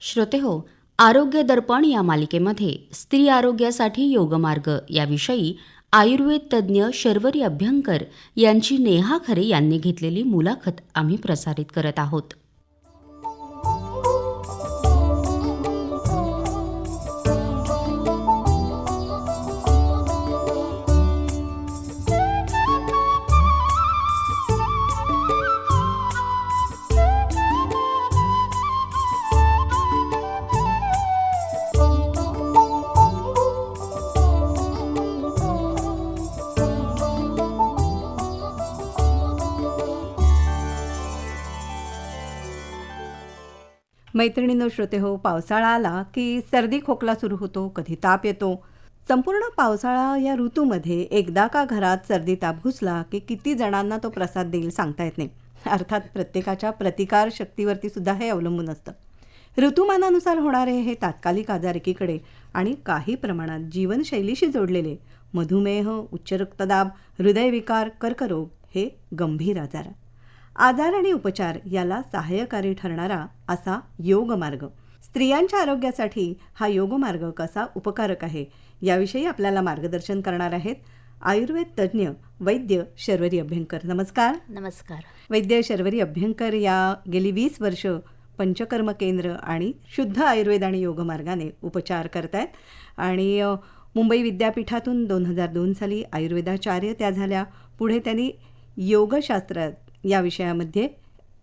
श्रोतेहो, आरोग्य दर्पण या मालिकेमध्ये स्त्री आरोग्यासाठी योगमार्ग याविषयी आयुर्वेद तज्ज्ञ शर्वरी अभ्यंकर यांची नेहा खरे यांनी घेतलेली मुलाखत आम्ही प्रसारित करत आहोत. मैत्रिणींनो, श्रोते हो, पावसाळा आला की सर्दी खोकला सुरू होतो, कधी ताप येतो. संपूर्ण पावसाळा या ऋतूमध्ये एकदा का घरात सर्दी ताप घुसला की किती जणांना तो प्रसाद देईल सांगता येत नाही. अर्थात प्रत्येकाच्या प्रतिकार शक्तीवरती सुद्धा हे अवलंबून असतं. ऋतुमानानुसार होणारे हे तात्कालिक आजार एकीकडे आणि काही प्रमाणात जीवनशैलीशी जोडलेले मधुमेह, उच्च रक्तदाब, हृदयविकार, कर्करोग हे गंभीर आजार आणि उपचार याला सहाय्यकारी ठरणारा असा योगमार्ग. स्त्रियांच्या आरोग्यासाठी हा योगमार्ग कसा उपकारक आहे याविषयी आपल्याला मार्गदर्शन करणार आहेत आयुर्वेद तज्ज्ञ वैद्य शर्वरी अभ्यंकर. नमस्कार. नमस्कार. वैद्य शर्वरी अभ्यंकर या गेली 20 वर्ष पंचकर्म केंद्र आणि शुद्ध आयुर्वेद आणि योगमार्गाने उपचार करतायत आणि मुंबई विद्यापीठातून 2002 साली आयुर्वेदाचार्य त्या झाल्या. पुढे त्यांनी योगशास्त्रात या विषयामध्ये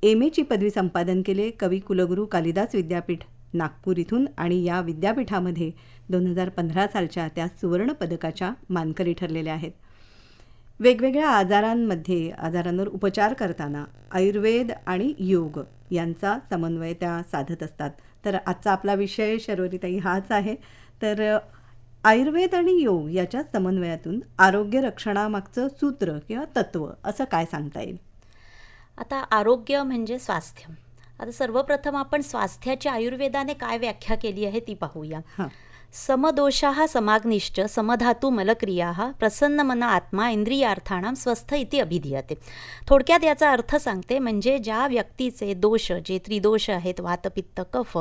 MA पदवी संपादन केले. कवी कुलगुरू कालिदास विद्यापीठ नागपूर इथून आणि या विद्यापीठामध्ये 2015 सालच्या त्या सुवर्ण पदकाच्या मानकरी ठरलेल्या आहेत. वेगवेगळ्या आजारांवर उपचार करताना आयुर्वेद आणि योग यांचा समन्वय त्या साधत असतात. तर आजचा आपला विषय शर्वरीताई हाच आहे. तर आयुर्वेद आणि योग याच्या समन्वयातून आरोग्य रक्षणामागचं सूत्र किंवा तत्त्व असं काय सांगता येईल? आता आरोग्य म्हणजे स्वास्थ्य. आता सर्वप्रथम आपण स्वास्थ्याची आयुर्वेदाने काय व्याख्या केली आहे ती पाहूया. समदोषाः समाग्निश्च समधातू मलक्रियाः प्रसन्नमन आत्मा इंद्रियार्थाणां स्वस्थ इति अभिधीयते. थोडक्यात याचा अर्थ सांगते, म्हणजे ज्या व्यक्तीचे दोष जे त्रिदोष आहेत, वातपित्त कफ,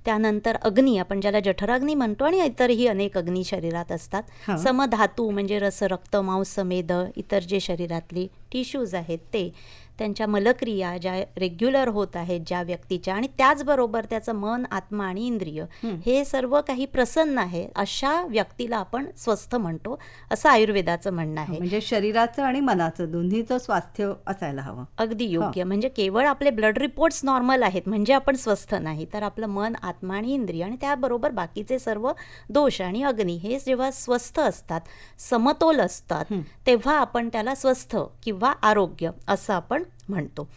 त्यानंतर अग्नी आपण ज्याला जठराग्नी म्हणतो आणि इतरही अनेक अग्नी शरीरात असतात. समधातू म्हणजे रस, रक्त, मांस, मेद, इतर जे शरीरातली टिश्यूज आहेत ते, त्यांच्या मलक्रिया ज्या रेग्युलर होत आहेत ज्या व्यक्तीच्या, आणि त्याचबरोबर त्याचं मन, आत्मा आणि इंद्रिय हे सर्व काही प्रसन्न आहे, अशा व्यक्तीला आपण स्वस्थ म्हणतो असं आयुर्वेदाचं म्हणणं आहे. म्हणजे शरीराचं आणि मनाचं दोन्हीचं स्वास्थ्य असायला हवं. अगदी योग्य. म्हणजे केवळ आपले ब्लड रिपोर्ट्स नॉर्मल आहेत म्हणजे आपण स्वस्थ नाही, तर आपलं मन, आत्मा आणि इंद्रिय आणि त्याबरोबर बाकीचे सर्व दोष आणि अग्नी हे जेव्हा स्वस्थ असतात, समतोल असतात, तेव्हा आपण त्याला स्वस्थ किंवा आरोग्य असं आपण म्हणतो.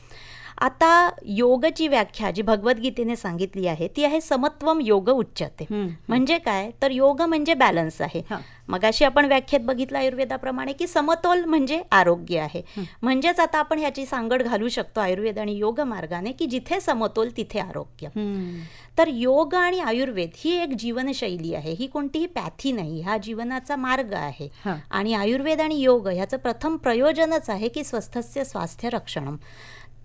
आता योगची व्याख्या जी भगवद्गीतेने सांगितली आहे ती आहे समत्वम योग उच्यते. म्हणजे काय, तर योग म्हणजे बॅलन्स आहे. मगाशी आपण व्याख्येत बघितलं आयुर्वेदाप्रमाणे की समतोल म्हणजे आरोग्य आहे. म्हणजेच आता आपण ह्याची सांगड घालू शकतो आयुर्वेद आणि योग मार्गाने की जिथे समतोल तिथे आरोग्य. तर योग आणि आयुर्वेद ही एक जीवनशैली आहे, ही कोणतीही पॅथी नाही, हा जीवनाचा मार्ग आहे. आणि आयुर्वेद आणि योग ह्याचं प्रथम प्रयोजनच आहे की स्वस्थस्य स्वास्थ्य रक्षणम.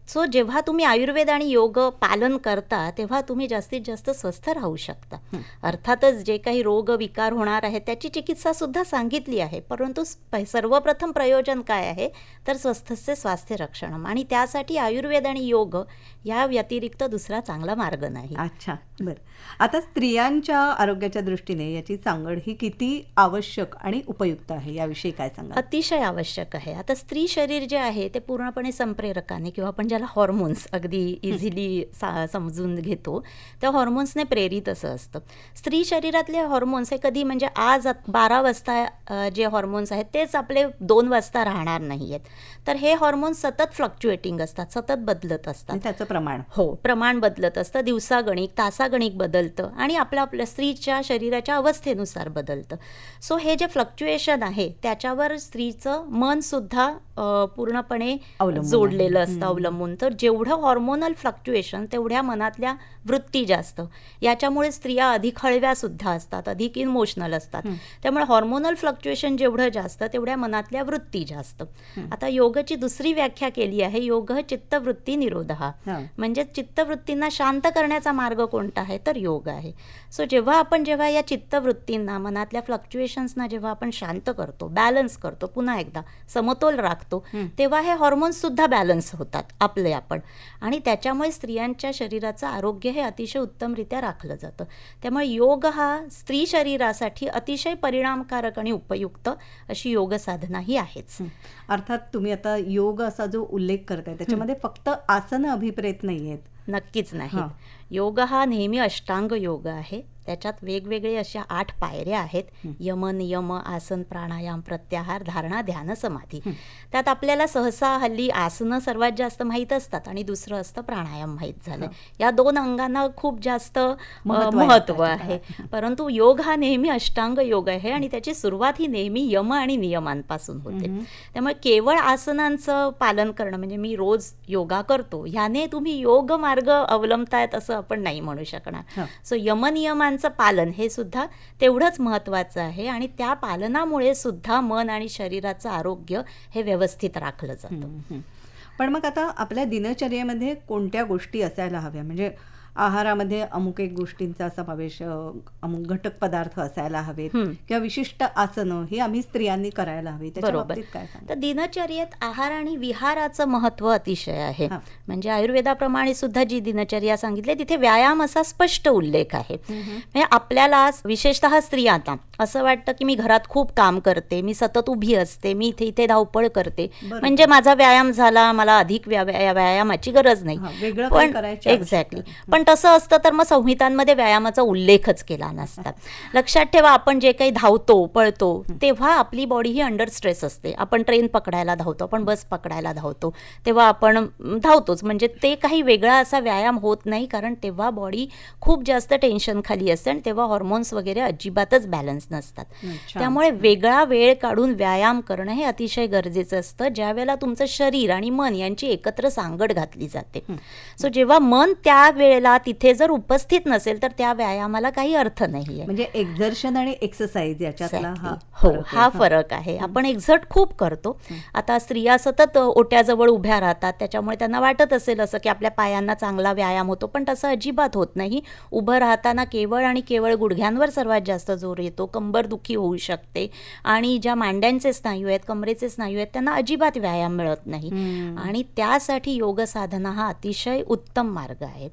सो जेव्हा तुम्ही आयुर्वेद आणि योग पालन करता तेव्हा तुम्ही जास्तीत जास्त स्वस्थ राहू शकता. अर्थातच जे काही रोग विकार होणार आहे त्याची चिकित्सा सुद्धा सांगितली आहे, परंतु सर्वप्रथम प्रयोजन काय आहे तर स्वस्थस्य स्वास्थ्य रक्षणम, आणि त्यासाठी आयुर्वेद आणि योग या व्यतिरिक्त दुसरा चांगला मार्ग नाही. अच्छा, बरं. आता स्त्रियांच्या आरोग्याच्या दृष्टीने याची सांगड ही किती आवश्यक आणि उपयुक्त आहे याविषयी काय सांगा? अतिशय आवश्यक आहे. आता स्त्री शरीर जे आहे ते पूर्णपणे संप्रेरकाने किंवा आपण ज्याला हॉर्मोन्स अगदी इझिली समजून घेतो त्या हॉर्मोन्सने प्रेरित असं असतं. स्त्री शरीरातले हॉर्मोन्स हे कधी म्हणजे आज 12 वाजता जे हॉर्मोन्स आहेत तेच आपले 2 वाजता राहणार नाही आहेत. तर हे हॉर्मोन्स सतत फ्लक्च्युएटिंग असतात, सतत बदलत असतात. त्याचं प्रमाण प्रमाण बदलत असतं, दिवसागणिक तासागणिक बदलतं आणि आपल्या स्त्रीच्या शरीराच्या अवस्थेनुसार बदलतं. सो हे जे फ्लक्च्युएशन आहे त्याच्यावर स्त्रीचं मन सुद्धा पूर्णपणे जोडलेलं असतं, अवलंबून हार्मोन, तर जेवढं हॉर्मोनल फ्लक्च्युएशन तेवढ्या मनातल्या वृत्ती जास्त. याच्यामुळे स्त्रिया अधिक हळव्यासुद्धा असतात, अधिक इमोशनल असतात. त्यामुळे हॉर्मोनल फ्लक्च्युएशन जेवढं जास्त तेवढ्या मनातल्या वृत्ती जास्त. आता योगची दुसरी व्याख्या केली आहे, योग चित्तवृत्ती निरोधः. म्हणजे चित्तवृत्तींना शांत करण्याचा मार्ग कोणता आहे, तर योग आहे. सो जेव्हा या चित्तवृत्तींना, मनातल्या फ्लक्च्युएशन्सना जेव्हा आपण शांत करतो, बॅलन्स करतो, पुन्हा एकदा समतोल राखतो, तेव्हा हे हॉर्मोन्स सुद्धा बॅलन्स होतात आपले आपण. आणि त्याच्यामुळे स्त्रियांच्या शरीराचं आरोग्य हे अतिशय उत्तमरित्या राखलं जातं. त्यामुळे योग हा स्त्री शरीरासाठी अतिशय परिणामकारक आणि उपयुक्त अशी योग साधना ही आहेच. अर्थात तुम्ही आता योग असा जो उल्लेख करताय त्याच्यामध्ये फक्त आसन अभिप्रेत नाही आहेत. नक्कीच नाही. योग हा नेहमी अष्टांग योग आहे. त्याच्यात वेगवेगळे अशा 8 पायऱ्या आहेत. यम, नियम, आसन, प्राणायाम, प्रत्याहार, धारणा, ध्यान, समाधी. त्यात आपल्याला सहसा हल्ली आसनं सर्वात जास्त माहीत असतात आणि दुसरं असतं प्राणायाम माहीत झालं. या 2 अंगांना खूप जास्त महत्त्व आहे. परंतु योग हा नेहमी अष्टांग योग आहे आणि त्याची सुरुवात ही नेहमी यम आणि नियमांपासून होते. त्यामुळे केवळ आसनांचं पालन करणं म्हणजे मी रोज योगा करतो ह्याने तुम्ही योग मार्ग अवलंबतायत असं आपण नाही म्हणू शकणार. सो यमनियमांचं पालन हे सुद्धा तेवढंच महत्त्वाचं आहे आणि त्या पालनामुळे सुद्धा मन आणि शरीराचं आरोग्य हे व्यवस्थित राखलं जातं. पण मग आता आपल्या दिनचर्येमध्ये कोणत्या गोष्टी असायला हव्या? म्हणजे आहारामध्ये अमुक एक गोष्टींचा समावेश, अमुक घटक पदार्थ असायला हवेत किंवा विशिष्ट आसनं ही आम्ही स्त्रियांनी करायला हवी, त्याच्या बाबतीत काय सांगा? तर दिनचर्येत आहार आणि विहाराचं महत्त्व अतिशय आहे. म्हणजे आयुर्वेदाप्रमाणे सुद्धा जी दिनचर्या सांगितली तिथे व्यायाम असा स्पष्ट उल्लेख आहे. म्हणजे आपल्याला विशेषतः स्त्रियांना असं वाटतं की मी घरात खूप काम करते, मी सतत उभी असते, मी इथे धावपळ करते, म्हणजे माझा व्यायाम झाला, मला अधिक व्यायामाची गरज नाही. पण एक्झॅक्टली, पण तसं असतं तर मग संहितांमध्ये व्यायामाचा उल्लेखच केला नसतात. लक्षात ठेवा, आपण जे काही धावतो, पळतो, तेव्हा आपली बॉडी ही अंडर स्ट्रेस असते. आपण ट्रेन पकडायला धावतो, आपण बस पकडायला धावतो, तेव्हा आपण धावतोच. म्हणजे ते काही वेगळा असा व्यायाम होत नाही, कारण तेव्हा बॉडी खूप जास्त टेन्शन खाली असते आणि तेव्हा हॉर्मोन्स वगैरे अजिबातच बॅलन्स नसतात. त्यामुळे वेगळा वेळ काढून व्यायाम करणं हे अतिशय गरजेचं असतं, ज्या वेळेला तुमचं शरीर आणि मन यांची एकत्र सांगड घातली जाते. सो जेव्हा मन त्या वेळेला तिथे जर उपस्थित नसेल तर त्या व्यायामाला काही अर्थ नाहीये. म्हणजे एक्झर्शन आणि एक्सरसाइज याच्यातला हा फरक आहे. आपण एक्झर्ट खूप करतो. आता स्त्रिया सतत ओट्याजवळ उभ्या राहतात, त्याच्यामुळे त्यांना वाटत असेल असं की आपल्या पायांना चांगला व्यायाम होतो, पण तसं अजिबात होत नाही. उभं राहताना केवळ आणि केवळ गुडघ्यांवर सर्वात जास्त जोर येतो, कंबर दुखी होऊ शकते आणि ज्या मांड्यांचे स्नायू आहेत, कमरेचे स्नायू आहेत, त्यांना अजिबात व्यायाम मिळत नाही. आणि त्यासाठी योग साधना हा अतिशय उत्तम मार्ग आहे.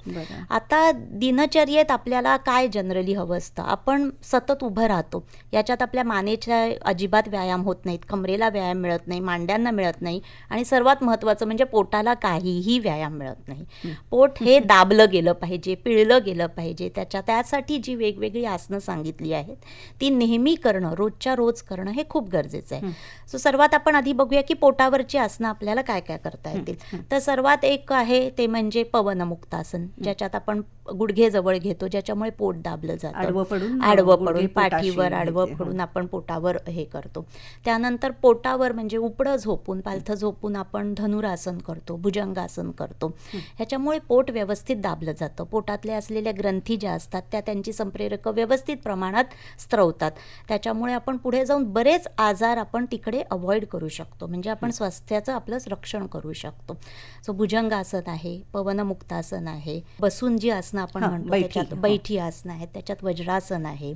आता दिनचर्येत आपल्याला काय जनरली हवं असतं, आपण सतत उभं राहतो, याच्यात आपल्या मानेच्या अजिबात व्यायाम होत नाहीत, कमरेला व्यायाम मिळत नाही, मांड्यांना मिळत नाही आणि सर्वात महत्त्वाचं म्हणजे पोटाला काहीही व्यायाम मिळत नाही. पोट हे दाबलं गेलं पाहिजे, पिळलं गेलं पाहिजे. त्यासाठी जी वेगवेगळी आसनं सांगितली आहेत ती नेहमी करणं, रोजच्या रोज करणं हे खूप गरजेचं आहे. सो सर्वात आपण आधी बघूया की पोटावरची आसनं आपल्याला काय काय करता येतील. तर सर्वात एक आहे ते म्हणजे पवनमुक्तासन, ज्याच्यात आपण गुडघे जवळ घेतो, ज्याच्यामुळे पोट दाबलं जातं. आडवं पडून पाठीवर आडवं पडून आपण पोटावर हे करतो. त्यानंतर पोटावर म्हणजे उपडं झोपून, पालथं झोपून आपण धनुरासन करतो, भुजंगासन करतो. ह्याच्यामुळे पोट व्यवस्थित दाबलं जातं. पोटातले असलेल्या ग्रंथी ज्या असतात त्या त्यांची संप्रेरक व्यवस्थित प्रमाणात स्त्रवतात. त्याच्यामुळे आपण पुढे जाऊन बरेच आजार आपण तिकडे अवॉइड करू शकतो. म्हणजे आपण स्वास्थ्याचं आपलं रक्षण करू शकतो. सो भुजंगासन आहे, पवनमुक्तासन आहे, बसून जी आसनं आपण म्हणतो त्याच्यात बैठी आसनं आहेत, त्याच्यात वज्रासन आहे,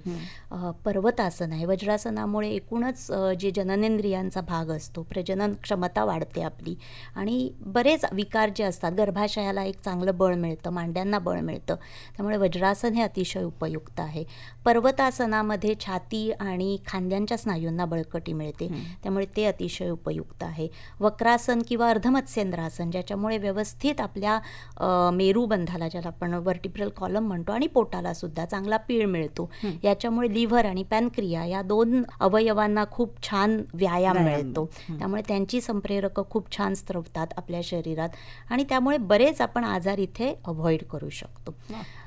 पर्वतासन आहे. वज्रासनामुळे एकूणच जे जननेंद्रियांचा भाग असतो, प्रजनन क्षमता वाढते आपली आणि बरेच विकार जे असतात, गर्भाशयाला एक चांगलं बळ मिळतं, मांड्यांना बळ मिळतं. त्यामुळे वज्रासन हे अतिशय उपयुक्त आहे. पर्वतासनामध्ये छाती आणि खांद्यांच्या स्नायूंना बळकटी मिळते, त्यामुळे ते अतिशय उपयुक्त आहे. वक्रासन किंवा अर्धमत्स्येंद्रासन, ज्याच्यामुळे व्यवस्थित आपल्या मेरुबंधाला, ज्याला आपण वर्टिब्रल कॉलम म्हणतो, आणि पोटाला सुद्धा चांगला पीळ मिळतो. याच्यामुळे लिव्हर आणि पॅनक्रिया या 2 अवयवांना खूप छान व्यायाम मिळतो. त्यामुळे त्यांची संप्रेरक खूप छान स्त्रवतात आपल्या शरीरात आणि त्यामुळे बरेच आपण आजार इथे अवॉइड करू शकतो.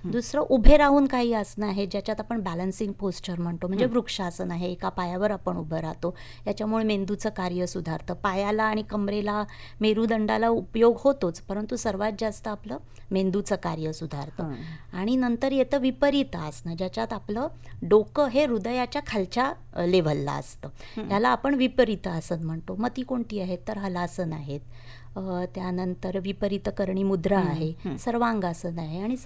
दुसरं उभे राहून काही आसनं आहे ज्याच्यात आपण बॅलन्सिंग पोस्चर म्हणतो. म्हणजे वृक्षासन आहे, एका पायावर आपण उभं राहतो. याच्यामुळे मेंदूचं कार्य सुधारतं. पायाला आणि कमरेला, मेरुदंडाला उपयोग होतोच, परंतु सर्वात जास्त आपलं मेंदूचं कार्य सुधारतं. आणि नंतर येतं विपरीत आसन, ज्याच्यात आपलं डोकं हे हृदयाच्या खालच्या लेव्हलला असतं. याला आपण विपरीत आसन म्हणतो. मग ती कोणती आहेत तर हलासन आहेत, त्यानंतर विपरीत करणी मुद्रा आहे, सर्वांगासन आहे आणि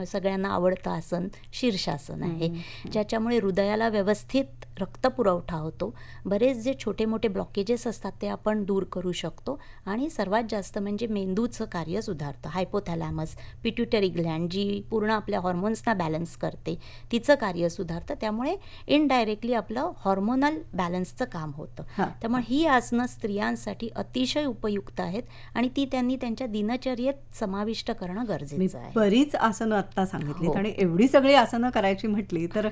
सगळ्यांना आवडतं आसन शीर्षासन आहे, ज्याच्यामुळे हृदयाला व्यवस्थित रक्तपुरवठा होतो. बरेच जे छोटे मोठे ब्लॉकेजेस असतात ते आपण दूर करू शकतो आणि सर्वात जास्त म्हणजे मेंदूचं कार्य सुधारतं. हायपोथॅलॅमस, पिट्युटरी ग्लँड जी पूर्ण आपल्या हॉर्मोन्सना बॅलन्स करते, तिचं कार्य सुधारतं. त्यामुळे इनडायरेक्टली आपलं हॉर्मोनल बॅलन्सचं काम होतं. त्यामुळे ही आसनं स्त्रियांसाठी अतिशय उपयुक्त आहेत आणि ती त्यांनी त्यांच्या दिनचर्येत समाविष्ट करणं गरजेचं आहे. बरीच आसनं आत्ता सांगितलीत आणि एवढी सगळी आसनं करायची म्हटली तर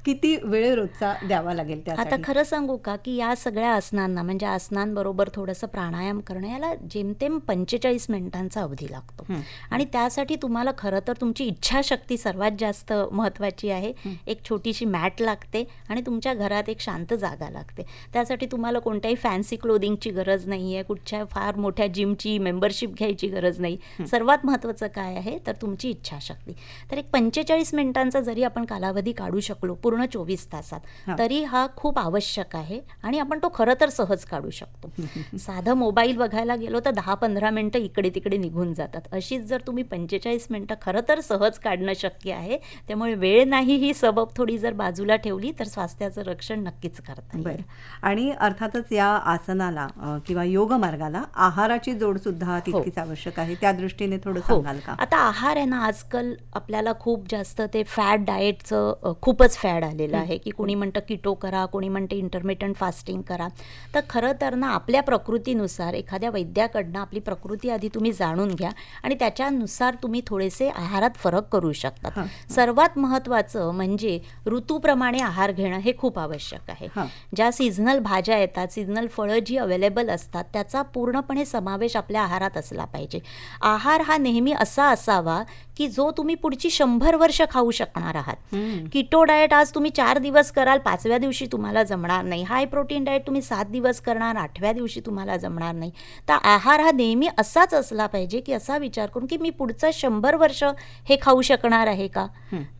किती वेळ रोजचा द्यावा लागेल त्यासाठी? आता खरं सांगू का की या सगळ्या आसनांना म्हणजे आसनांबरोबर थोडंसं प्राणायाम करणं याला जेमतेम 45 मिनिटांचा अवधी लागतो. आणि त्यासाठी तुम्हाला खरं तर तुमची इच्छाशक्ती सर्वात जास्त महत्त्वाची आहे. एक छोटीशी मॅट लागते आणि तुमच्या घरात एक शांत जागा लागते. त्यासाठी तुम्हाला कोणत्याही फॅन्सी क्लोदिंगची गरज नाही आहे, कुठच्या फार मोठ्या जिमची मेंबरशिप घ्यायची गरज नाही. सर्वात महत्त्वाचं काय आहे तर तुमची इच्छाशक्ती. तर एक 45 मिनिटांचा जरी आपण कालावधी काढू शकलो पूर्ण 24 तासात, तरी हा खूप आवश्यक आहे आणि आपण तो खरं तर सहज काढू शकतो. साधं मोबाईल बघायला गेलो तर 10-15 मिनिटं इकडे तिकडे निघून जातात. अशीच जर तुम्ही 45 मिनिटं खरं तर सहज काढणं शक्य आहे. त्यामुळे वेळ नाही ही सबब थोडी जर बाजूला ठेवली तर स्वास्थ्याचं रक्षण नक्कीच करता येईल. आणि अर्थातच या आसनाला किंवा योग मार्गाला आहाराची जोड सुद्धा तितकीच आवश्यक आहे. त्या दृष्टीने थोडं सांगाल का? आता आहार आहे ना, आजकाल आपल्याला खूप जास्त ते फॅट डाएटचं खूपच फॅड आलेलं आहे की कोणी म्हणतं किटो करा, कोणी म्हणते इंटरमिटंट फास्टिंग करा. तर खरं तर ना आपल्या प्रकृतीनुसार एखाद्या वैद्याकडनं आपली प्रकृती आधी तुम्ही जाणून घ्या आणि त्याच्यानुसार तुम्ही थोडेसे आहारात फरक करू शकता. सर्वात महत्त्वाचं म्हणजे ऋतूप्रमाणे आहार घेणं हे खूप आवश्यक आहे. ज्या सीझनल भाज्या येतात, सीझनल फळं जी अवेलेबल असतात त्याचा पूर्णपणे समावेश आपल्या आहारात असला पाहिजे. आहार हा नेहमी असा असावा की जो तुम्ही पुढची 100 वर्ष खाऊ शकणार आहात. किटो डाएट आज तुम्ही 4 दिवस कराल, 5व्या दिवशी तुम्हाला जमणार नाही. हाय प्रोटीन डाएट तुम्ही 7 दिवस करणार, 8व्या दिवशी तुम्हाला जमणार नाही. तर आहार हा नेहमी असाच असला पाहिजे की असा विचार करून की मी पुढचं 100 वर्ष हे खाऊ शकणार आहे का,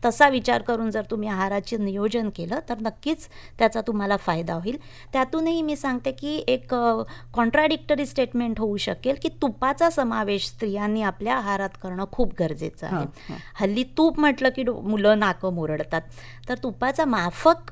तसा विचार करून जर तुम्ही आहाराचे नियोजन केलं तर नक्कीच त्याचा तुम्हाला फायदा होईल. त्यातूनही मी सांगते की एक कॉन्ट्राडिक्टरी स्टेटमेंट होऊ शकेल की तुपाचा समावेश स्त्रियांनी आपल्या आहारात करणं खूप गरजेचं आहे. हल्ली तूप म्हटलं की मुलं नाकं मोरडतात. तर तुपाचा माफक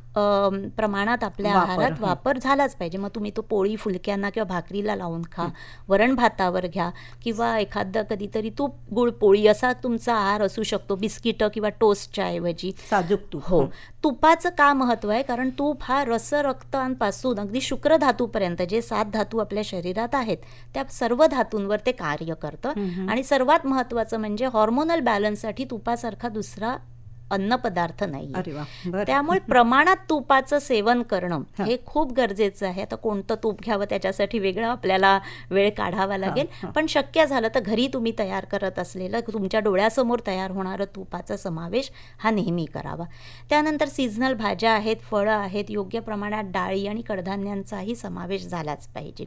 प्रमाणात आपल्या आहारात वापर झालाच पाहिजे. मग तुम्ही तो पोळी फुलक्यांना किंवा भाकरीला लावून खा, वरण भातावर घ्या किंवा एखादं कधीतरी तूप गुळ पोळी असा तुमचा आहार असू शकतो, बिस्किटं किंवा टोस्टच्या ऐवजी. साजूक तूप. हो, तुपाचं का महत्त्व आहे कारण तूप हा रक्तांपासून अगदी शुक्र धातूपर्यंत जे 7 धातू आपल्या शरीरात आहेत त्या सर्व धातूंवर ते कार्य करतं. आणि सर्वात महत्त्वाचं म्हणजे हॉर्मोनल बॅलन्ससाठी तुपासारखा दुसरा अन्नपदार्थ नाही. त्यामुळे प्रमाणात तुपाचं सेवन करणं हे खूप गरजेचं आहे. आता कोणतं तूप घ्यावं त्याच्यासाठी वेगळं आपल्याला वेळ काढावा लागेल, पण शक्य झालं तर घरी तुम्ही तयार करत असलेलं तुमच्या डोळ्यासमोर तयार होणारं तुपाचा समावेश हा नेहमी करावा. त्यानंतर सीझनल भाज्या आहेत, फळं आहेत, योग्य प्रमाणात डाळी आणि कडधान्यांचाही समावेश झालाच पाहिजे.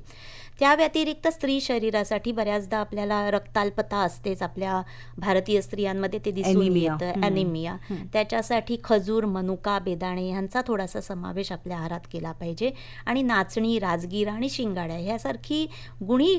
त्या व्यतिरिक्त स्त्री शरीरासाठी बऱ्याचदा आपल्याला रक्ताल्पता असतेच. आपल्या भारतीय स्त्रियांमध्ये ते दिसून येतं, ॲनिमिया. त्याच्यासाठी खजूर, मनुका, बेदाणे ह्यांचा थोडासा समावेश आपल्या आहारात केला पाहिजे. आणि नाचणी, राजगिरा आणि शिंगाड्या ह्यासारखी गुणी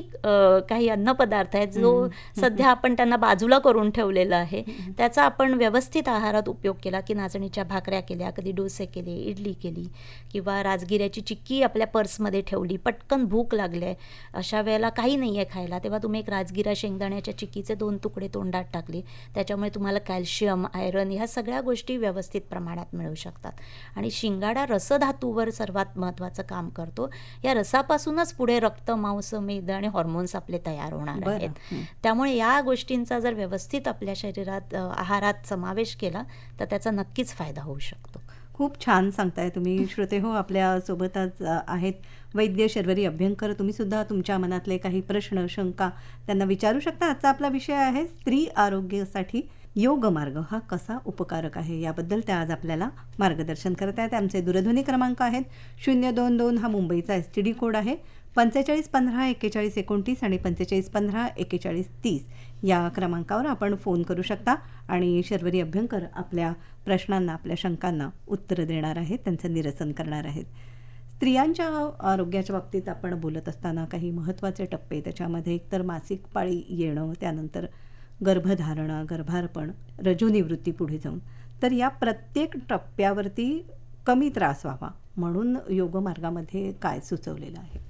काही अन्नपदार्थ आहेत जो सध्या आपण त्यांना बाजूला करून ठेवलेलं आहे, त्याचा आपण व्यवस्थित आहारात उपयोग केला की नाचणीच्या भाकऱ्या केल्या, कधी डोसे केले, इडली केली किंवा राजगिऱ्याची चिक्की आपल्या पर्समध्ये ठेवली, पटकन भूक लागले, अशा वेळेला काही नाही आहे खायला, तेव्हा तुम्ही एक राजगिरा शेंगदाण्याच्या चिक्कीचे 2 तुकडे तोंडात टाकले, त्याच्यामुळे तुम्हाला कॅल्शियम, आयरन ह्या सगळ्या गोष्टी व्यवस्थित प्रमाणात मिळू शकतात. आणि शिंगाडा रसधातूवर सर्वात महत्त्वाचं काम करतो. या रसापासूनच पुढे रक्त, मांस, मेद आणि हॉर्मोन्स आपले तयार होणार आहेत. त्यामुळे या गोष्टींचा जर व्यवस्थित आपल्या शरीरात आहारात समावेश केला तर त्याचा नक्कीच फायदा होऊ शकतो. खूप छान सांगताय तुम्ही. श्रोते हो, आपल्या सोबतच आहेत वैद्य शर्वरी अभ्यंकर. तुम्ही सुद्धा तुमच्या मनातले काही प्रश्न, शंका त्यांना विचारू शकता. आजचा आपला विषय आहे स्त्री आरोग्यासाठी योगमार्ग हा कसा उपकारक आहे याबद्दल त्या आज आपल्याला मार्गदर्शन करत आहेत. आमचे दूरध्वनी क्रमांक आहेत 022 हा मुंबईचा STD कोड आहे, 4515 41 29 आणि 4515 41 30 या क्रमांकावर आपण फोन करू शकता आणि शर्वरी अभ्यंकर आपल्या प्रश्नांना, आपल्या शंकांना उत्तरं देणार आहेत, त्यांचं निरसन करणार आहेत. स्त्रियांच्या आरोग्याच्या बाबतीत आपण बोलत असताना काही महत्त्वाचे टप्पे, त्याच्यामध्ये एकतर मासिक पाळी येणं, त्यानंतर गर्भधारणा, गर्भारपण, रजोनिवृत्ती पुढे जाऊन, तर या प्रत्येक टप्प्यावरती कमी त्रास व्हावा म्हणून योगमार्गामध्ये काय सुचवलेलं आहे?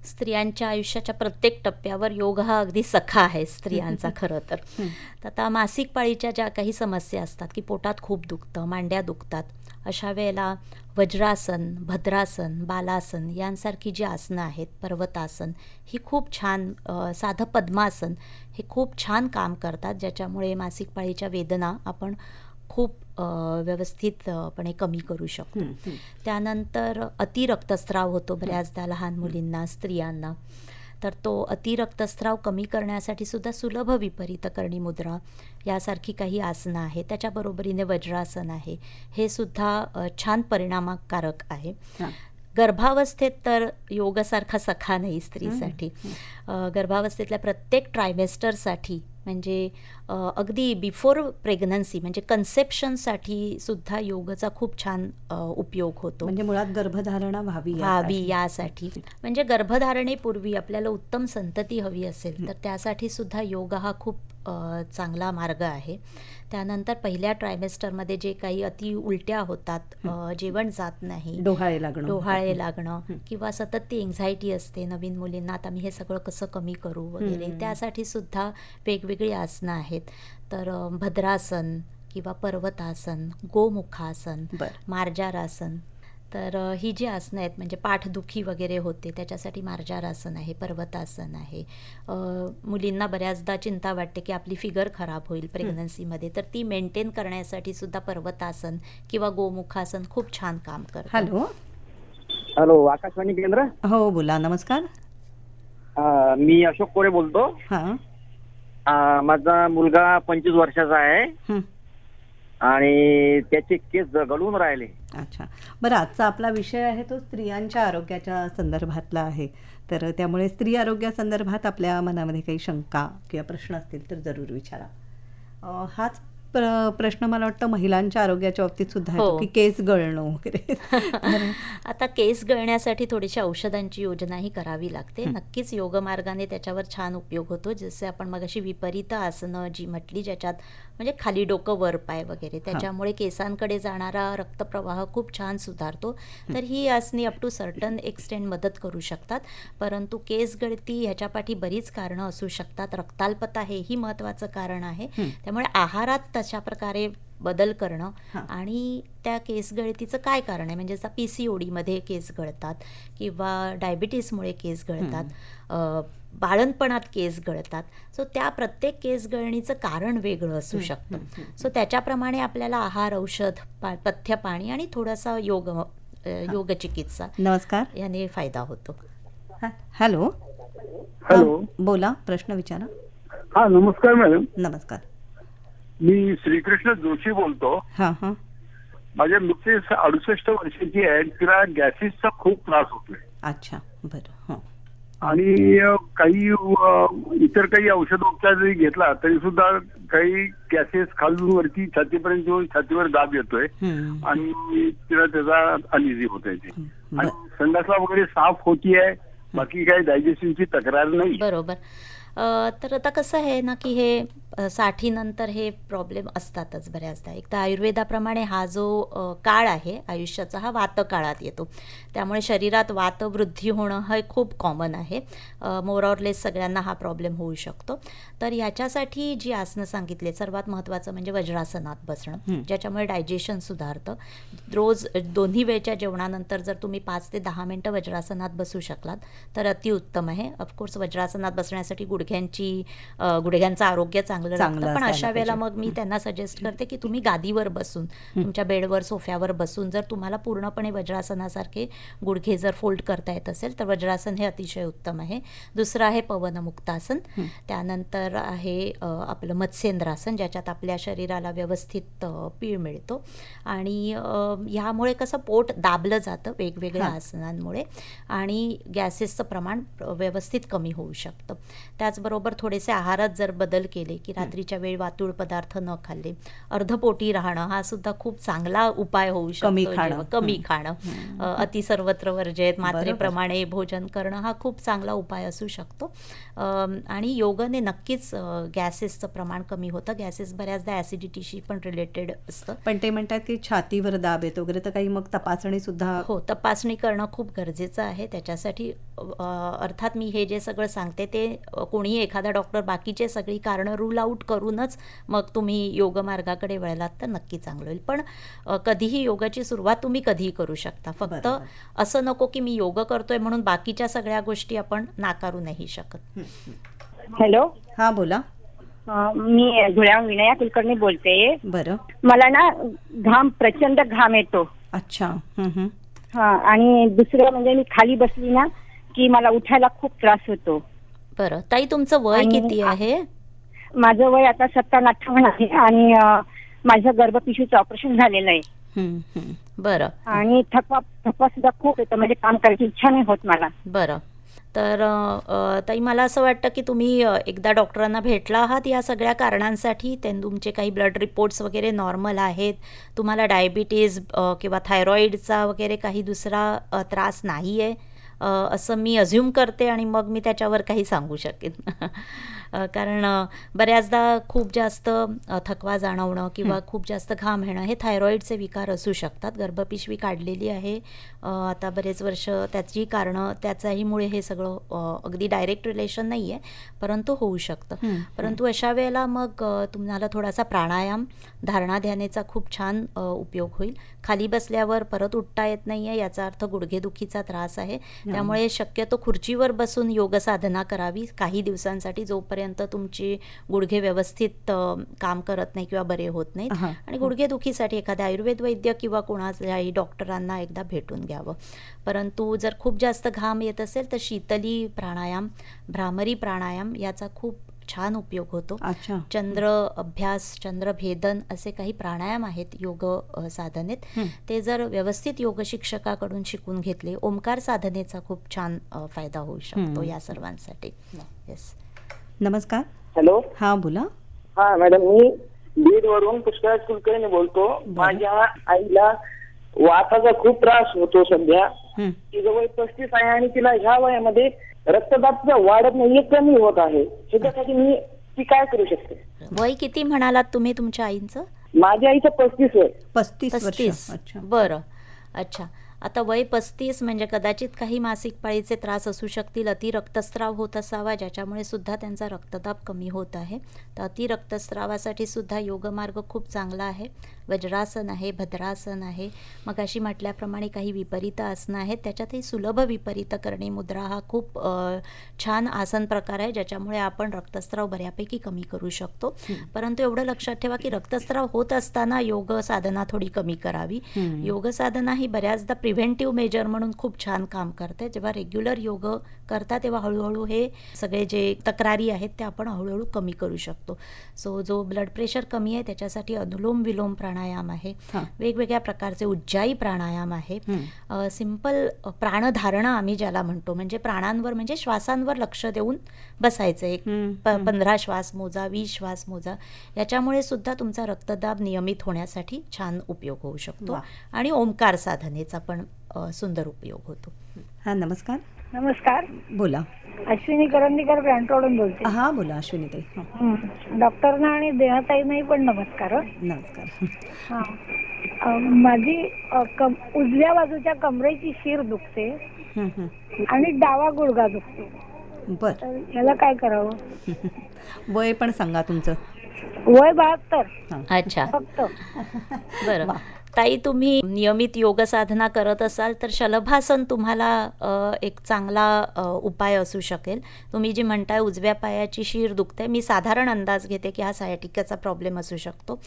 स्त्रियांच्या आयुष्याच्या प्रत्येक टप्प्यावर योग हा अगदी सखा आहे स्त्रियांचा खरं तर. आता मासिक पाळीच्या ज्या काही समस्या असतात की पोटात खूप दुखतं, मांड्या दुखतात, अशा वेळेला वज्रासन, भद्रासन, बालासन यांसारखी जी आसनं आहेत, पर्वतासन, ही खूप छान, साधं पद्मासन हे खूप छान काम करतात, ज्याच्यामुळे मासिक पाळीच्या वेदना आपण खूप व्यवस्थितपणे कमी करू शकतो. त्यानंतर अतिरक्तस्राव होतो बऱ्याचदा लहान मुलींना, स्त्रियांना, तर तो अतिरक्तस्राव कमी करण्यासाठी सुद्धा सुलभ विपरीतकरणी मुद्रा यासारखी काही आसनं आहे. त्याच्याबरोबरीने वज्रासन आहे, हे सुद्धा छान परिणामकारक आहे. गर्भावस्थेत तर योगासारखा सखा नाही स्त्रीसाठी. गर्भावस्थेतल्या प्रत्येक ट्रायमेस्टरसाठी म्हणजे अगदी बिफोर प्रेग्नन्सी म्हणजे कन्सेप्शनसाठी सुद्धा योगाचा खूप छान उपयोग होतो. म्हणजे मुळात गर्भधारणा व्हावी यासाठी. म्हणजे गर्भधारणेपूर्वी आपल्याला उत्तम संतती हवी असेल तर त्यासाठी सुद्धा योगा हा खूप चांगला मार्ग आहे. त्यानंतर पहिल्या ट्रायमेस्टरमध्ये जे काही अति उलट्या होतात, जेवण जात नाही, डोहाळे लागणं किंवा सतत ती एन्झायटी असते नवीन मुलींना, आता मी हे सगळं कसं कमी करू वगैरे, त्यासाठी सुद्धा वेगवेगळी आसनं आहेत. तर भद्रासन किंवा पर्वतासन, गोमुखासन, मार्जारासन, तर ही जी आसनं आहेत म्हणजे पाठदुखी वगैरे होते त्याच्यासाठी मार्जारासन आहे, पर्वतासन आहे. मुलींना बऱ्याचदा चिंता वाटते की आपली फिगर खराब होईल प्रेग्नन्सीमध्ये, तर ती मेंटेन करण्यासाठी सुद्धा पर्वतासन किंवा गोमुखासन खूप छान काम करतं. हॅलो, आकाशवाणी केंद्र. हो, बोला. नमस्कार. मी अशोक कोरे बोलतो. माझा मुलगा 25 वर्षाचा आहे आणि त्याचे केस गळून राहिले. अच्छा, बरं. आजचा आपला विषय आहे तो स्त्रियांच्या आरोग्याच्या संदर्भातला आहे, तर त्यामुळे स्त्री आरोग्यासंदर्भात आपल्या मनामध्ये काही शंका किंवा प्रश्न असतील तर जरूर विचारा. हाच प्रश्न मला वाटतं महिलांच्या आरोग्याच्या बाबतीत सुद्धा येतो की केस गळणं वगैरे. आता केस गळण्यासाठी थोडीशी औषधांची योजनाही करावी लागते. नक्कीच योगमार्गाने त्याच्यावर छान उपयोग होतो. जसे आपण मगाशी विपरीत आसनं जी म्हटली, ज्याच्यात म्हणजे खाली डोकं वर पाय वगैरे, त्याच्यामुळे केसांकडे जाणारा रक्तप्रवाह खूप छान सुधारतो. तर ही आसनी अप टू सर्टन एक्सटेंड मदत करू शकतात. परंतु केस गळती ह्याच्यापाठी बरीच कारणं असू शकतात. रक्ताल्पता हेही महत्त्वाचं कारण आहे. त्यामुळे आहारात तशा प्रकारे बदल करणं आणि त्या केस गळतीचं काय कारण आहे, म्हणजे जसं PCODमध्ये केस गळतात किंवा डायबिटीसमुळे केस गळतात, बाळंतपणात केस गळतात. सो त्या प्रत्येक केस गळणीचं कारण वेगळं असू शकतं. सो त्याच्याप्रमाणे आपल्याला आहार, औषध, पथ्य, पाणी आणि थोडासा योगचिकित्सा नमस्कार याने फायदा होतो. हॅलो. हॅलो, बोला, प्रश्न विचारा. हा, नमस्कार मॅडम. नमस्कार. मी श्रीकृष्ण जोशी बोलतो. माझ्या मिसेस 68 वर्षाची आहे, तिला गॅसेसचा खूप त्रास होतोय. अच्छा, बरं. आणि काही इतर काही औषधोपचार जरी घेतला तरी सुद्धा काही गॅसेस खालून वरती छातीपर्यंत येऊन छातीवर दाब येतोय आणि तिला त्याचा अनइझी होत आहे. आणि संडासला वगैरे साफ होतीये, बाकी काही डायजेशनची तक्रार नाही. बरोबर. तर आता कसं आहे ना की हे 60 नंतर हे प्रॉब्लेम असतातच बऱ्याचदा. एक तर आयुर्वेदाप्रमाणे हा जो काळ आहे आयुष्याचा, हा वातकाळात येतो. त्यामुळे शरीरात वातवृद्धी होणं हे खूप कॉमन आहे. मोर ऑर लेस सगळ्यांना हा प्रॉब्लेम होऊ शकतो. तर याच्यासाठी जी आसनं सांगितले, सर्वात महत्त्वाचं म्हणजे वज्रासनात बसणं, ज्याच्यामुळे डायजेशन सुधारतं. रोज दोन्ही वेळच्या जेवणानंतर जर तुम्ही 5 ते 10 मिनटं वज्रासनात बसू शकलात तर अतिउत्तम आहे. ऑफकोर्स वज्रासनात बसण्यासाठी गुडघ्यांचं आरोग्य चांगलं चांगलं चांगलं लागतं. पण असायला अशा वेळेला पाहिजे. मग मी त्यांना सजेस्ट करते की तुम्ही गादीवर बसून, तुमच्या बेडवर सोफ्यावर बसून जर तुम्हाला पूर्णपणे वज्रासनासारखे गुडघे जर फोल्ड करता येत असेल तर वज्रासन हे अतिशय उत्तम आहे. दुसरं आहे पवनमुक्तासन. त्यानंतर आहे आपलं मत्स्येंद्रासन, ज्याच्यात आपल्या शरीराला व्यवस्थित पीळ मिळतो आणि ह्यामुळे कसं पोट दाबलं जातं वेगवेगळ्या आसनांमुळे आणि गॅसेसचं प्रमाण व्यवस्थित कमी होऊ शकतं. त्याचबरोबर थोडेसे आहारात जर बदल केले की रात्रीच्या वेळी वातूळ पदार्थ न खाल्ले, अर्धपोटी राहणं हा सुद्धा खूप चांगला उपाय होऊ शकतो. कमी खाणं, अति सर्वत्र वर्जेत, मात्रेप्रमाणे भोजन करणं हा खूप चांगला उपाय असू शकतो. आणि योगाने नक्कीच गॅसेसचं प्रमाण कमी होतं. गॅसेस बऱ्याचदा ॲसिडिटीशी पण रिलेटेड असतं. पण ते म्हणतात की छातीवर दाब येतो वगैरे, तर काही मग तपासणी सुद्धा. हो, तपासणी करणं खूप गरजेचं आहे. त्याच्यासाठी अर्थात मी हे जे सगळं सांगते ते कोणीही एखादा डॉक्टर बाकीचे सगळी कारणं रूल आऊट करूनच मग तुम्ही योगमार्गाकडे वळलात तर नक्की चांगलं होईल. पण कधीही योगाची सुरुवात तुम्ही कधीही करू शकता. फक्त असं नको की मी योग करतोय म्हणून बाकीच्या सगळ्या गोष्टी आपण नाकारू नाही शकत. हॅलो, हा बोला. मी धुळ्याहून विनया कुलकर्णी बोलते. बरं. मला ना प्रचंड घाम येतो. अच्छा. हा, आणि दुसरं म्हणजे मी खाली बसली ना की मला उठायला खूप त्रास होतो. बरं ताई, तुमचं वय किती आहे? माझं वय आता 57-58 आहे आणि माझं गर्भपिशवीचं ऑपरेशन झालेलं आहे. बरं. आणि थकवा सुद्धा खूप येतो, म्हणजे काम करायची इच्छा नाही होत मला. बरं. तर ताई, मला असं वाटतं की तुम्ही एकदा डॉक्टरांना भेटला आहात या सगळ्या कारणांसाठी. तुमचे काही ब्लड रिपोर्ट्स वगैरे नॉर्मल आहेत, तुम्हाला डायबिटीज किंवा थायरॉईडचा वगैरे काही दुसरा त्रास नाही आहे असं मी अज्युम करते आणि मग मी त्याच्यावर काही सांगू शकेन. कारण बऱ्याचदा खूप जास्त थकवा जाणवणं किंवा खूप जास्त घाम येणं हे थायरॉईडचे विकार असू शकतात. गर्भपिशवी काढलेली आहे आता बरेच वर्ष, त्याची कारणं त्याच्याहीमुळे हे सगळं अगदी डायरेक्ट रिलेशन नाही आहे, परंतु होऊ शकतं. परंतु अशा वेळेला मग तुम्हाला थोडासा प्राणायाम, धारणा ध्यानाचा खूप छान उपयोग होईल. खाली बसल्यावर परत उठता येत नाही आहे याचा अर्थ गुडघेदुखीचा त्रास आहे. त्यामुळे शक्यतो खुर्चीवर बसून योग साधना करावी काही दिवसांसाठी, जोपर्यंत तुमची गुडघे व्यवस्थित काम करत नाही किंवा बरे होत नाहीत. आणि गुडघेदुखीसाठी एखाद्या आयुर्वेद वैद्य किंवा कोणाच्याही डॉक्टरांना एकदा भेटून घ्यावं. परंतु जर खूप जास्त घाम येत असेल तर शीतली प्राणायाम, भ्रामरी प्राणायाम याचा खूप छान उपयोग होतो. चंद्र अभ्यास, चंद्रभेदन असे काही प्राणायाम आहेत योग साधनेत. ते जर व्यवस्थित योग शिक्षकाकडून शिकून घेतले, ओंकार साधनेचा खूप छान फायदा होऊ शकतो या सर्वांसाठी. येस. नमस्कार. हॅलो. हा बोला. हा मॅडम, मी बीड वरून पुष्कराज कुलकर्णी बोलतो. माझ्या आईला वाताचा खूप त्रास होतो सध्या. तिचं वय 35 आहे आणि तिला ह्या वयामध्ये रक्तदाब वाढत नाही, कमी होत आहे. ह्याच्यासाठी मी ती काय करू शकते? वय किती म्हणालात तुम्ही तुमच्या आईंचं? माझ्या आईचं 35 वय. 35. बरं. अच्छा. आता वय 35 म्हणजे कदाचित काही मासिक पाळीचे त्रास असू शकतील, अति रक्तस्राव होत असावा ज्याच्यामुळे सुद्धा त्यांचा रक्तदाब कमी होत आहे. तर अति रक्तस्रावासाठी सुद्धा योगमार्ग खूप चांगला आहे. वज्रासन आहे, भद्रासन आहे, मग अशी म्हटल्याप्रमाणे काही विपरीत आसनं आहेत. त्याच्यातही सुलभ विपरीत करणे मुद्रा हा खूप छान आसन प्रकार आहे ज्याच्यामुळे आपण रक्तस्राव बऱ्यापैकी कमी करू शकतो. परंतु एवढं लक्षात ठेवा की रक्तस्राव होत असताना योग साधना थोडी कमी करावी. योग साधना ही बऱ्याचदा प्रिव्हेंटिव्ह मेजर म्हणून खूप छान काम करते. जेव्हा रेग्युलर योग करता तेव्हा हळूहळू हे सगळे जे तक्रारी आहेत ते आपण हळूहळू कमी करू शकतो. सो जो ब्लड प्रेशर कमी आहे त्याच्यासाठी अनुलोम विलोम प्राणायाम आहे, वेगवेगळ्या प्रकारचे उज्जाई प्राणायाम आहे, सिंपल प्राणधारणा आम्ही ज्याला म्हणतो, म्हणजे प्राणांवर म्हणजे श्वासांवर लक्ष देऊन बसायचं. एक 15 श्वास मोजा, 20 श्वास मोजा. याच्यामुळे सुद्धा तुमचा रक्तदाब नियमित होण्यासाठी छान उपयोग होऊ शकतो. आणि ओंकार साधनेचा पण सुंदर उपयोग होतो. हा नमस्कार. नमस्कार. बोला. अश्विनी करंदीकर ब्रँटरोडून बोलते. हा बोला अश्विनी ताई. डॉक्टरना आणि देहाताईंनाही पण नमस्कार. नमस्कार. हा, माझी उजव्या बाजूच्या कमरेची शीर दुखते आणि डावा गुडघा दुखतो. बर. तर याला काय करावं? वय पण सांगा तुमचं. वय 72. अच्छा. फक्त. बरं ताई, तुम्ही नियमित योग साधना करत असाल तर शलभासन तुम्हाला एक चांगला उपाय असू शकेल. तुम्ही जी म्हणताय उजव्या पायाची शीर दुखते, मी साधारण अंदाज घेते की हा सायटिकाचा प्रॉब्लेम असू शकतो.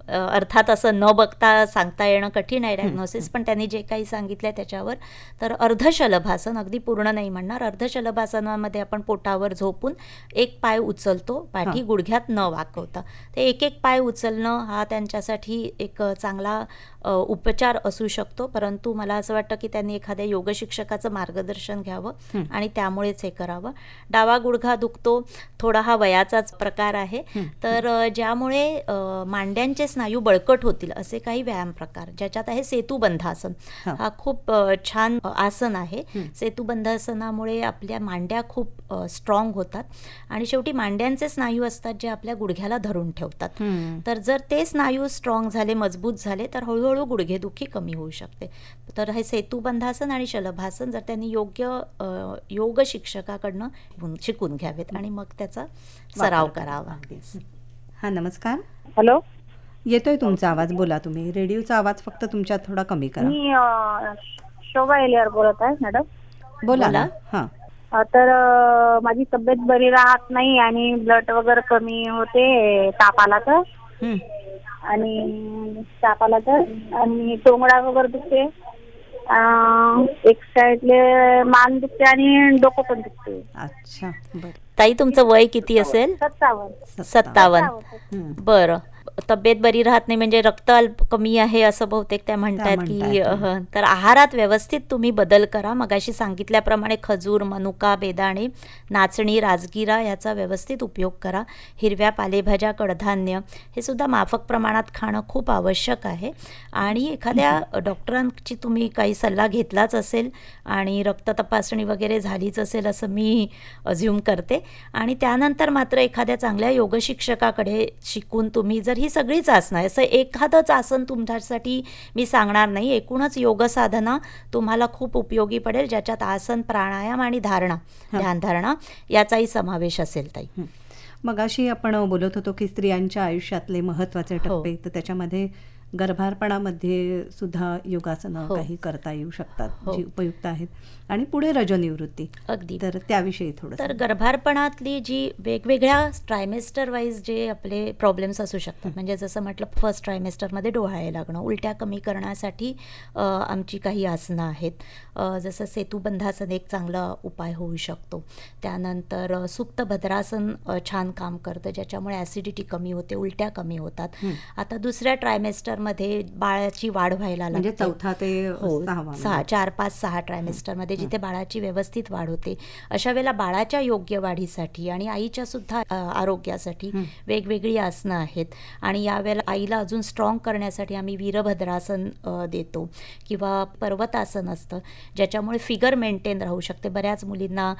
अर्थात असं न बघता सांगता येणं कठीण आहे डायग्नोसिस, पण त्यांनी जे काही सांगितलं त्याच्यावर तर अर्धशलभासन, अगदी पूर्ण नाही म्हणणार, अर्धशलभासनामध्ये आपण पोटावर झोपून एक पाय उचलतो पाठी गुडघ्यात न वाकवता. ते एक एक पाय उचलणं हा त्यांच्यासाठी एक चांगला उपचार असू शकतो. परंतु मला असं वाटतं की त्यांनी एखाद्या योग शिक्षकाचं मार्गदर्शन घ्यावं आणि त्यामुळेच हे करावं. डावा गुडघा दुखतो, थोडा हा वयाचाच प्रकार आहे, तर ज्यामुळे मांड्यांचे स्नायू बळकट होतील असे काही व्यायाम प्रकार, ज्याच्यात आहे सेतुबंधासन. हा खूप छान आसन आहे. सेतुबंधासनामुळे आपल्या मांड्या खूप स्ट्रॉंग होतात आणि शेवटी मांड्यांचे स्नायू असतात जे आपल्या गुडघ्याला धरून ठेवतात. तर जर ते स्नायू स्ट्रॉंग झाले, मजबूत झाले, तर हळूहळू गुडघेदुखी कमी होऊ शकते. तर हे सेतुबंधासन आणि शलभासन जर त्यांनी योग्य योग शिक्षकाकडनं शिकून घ्यावेत आणि मग त्याचा सराव करावा. हा, नमस्कार. हॅलो, येतोय तुमचा आवाज, बोला तुम्ही. रेडिओचा आवाज फक्त तुमच्यात थोडा कमी करा. मी शोभा एलियार बोलत आहे मॅडम. बोला ना. हा, तर माझी तब्येत बरी राहत नाही आणि ब्लड वगैरे कमी होते ताप आला तर, आणि ताप आला तर, आणि टोंगडा वगैरे दुखते, एक साईडले मान दुखते आणि डोकं पण दुखते. अच्छा, बरं. ताई, तुमचं वय किती असेल? 57. बरं. तब्येत बरी राहत नाही म्हणजे रक्त अल्प कमी आहे असं बहुतेक त्या म्हणतात की तर आहारात व्यवस्थित तुम्ही बदल करा. मगाशी सांगितल्याप्रमाणे खजूर, मनुका, बेदाणे, नाचणी, राजगिरा याचा व्यवस्थित उपयोग करा. हिरव्या पालेभाज्या, कडधान्य हे सुद्धा माफक प्रमाणात खाणं खूप आवश्यक आहे. आणि एखाद्या डॉक्टरांची तुम्ही काही सल्ला घेतलाच असेल आणि रक्त तपासणी वगैरे झालीच असेल असं मी अज्युम करते. आणि त्यानंतर मात्र एखाद्या चांगल्या योग शिक्षकाकडे शिकून तुम्ही जर ही सगळीच आसनं, असं एखादंच आसन तुमच्यासाठी मी सांगणार नाही, एकूणच योग साधना तुम्हाला खूप उपयोगी पडेल, ज्याच्यात आसन, प्राणायाम आणि धारणा, ध्यानधारणा याचाही समावेश असेल. ताई, मगाशी आपण बोलत होतो की स्त्रियांच्या आयुष्यातले महत्त्वाचे टप्पे, तर त्याच्यामध्ये गर्भारपणामध्ये सुद्धा योगासनं काही करता येऊ शकतात, जी उपयुक्त आहेत, आणि पुढे रजोनिवृत्ती. अगदी. तर त्याविषयी थोडं. तर गर्भारपणातली जी वेगवेगळ्या ट्रायमेस्टर वाईज जे आपले प्रॉब्लेम्स असू शकतात, म्हणजे जसं म्हटलं फर्स्ट ट्रायमेस्टरमध्ये डोहाळे लागणं, उलट्या कमी करण्यासाठी आमची काही आसनं आहेत. जसं सेतुबंधासन एक चांगला उपाय होऊ शकतो. त्यानंतर सुप्त भद्रासन छान काम करतं, ज्याच्यामुळे ॲसिडिटी कमी होते, उलट्या कमी होतात. आता दुसऱ्या ट्रायमेस्टरमध्ये बाळाची वाढ व्हायला लागते, म्हणजे चौथा ते 4, 5, 6 ट्रायमेस्टरमध्ये जिथे बाळाची व्यवस्थित वाढ होते. अशा वेळेला बाळाच्या योग्य वाढीसाठी आणि आईच्या सुद्धा आरोग्यासाठी वेगवेगळी आसनं आहेत. आणि यावेळेला आईला अजून स्ट्रॉंग करण्यासाठी आम्ही वीरभद्रासन देतो किंवा पर्वतासन असतं, ज्याच्यामुळे फिगर मेंटेन राहू शकते. बऱ्याच मुलींना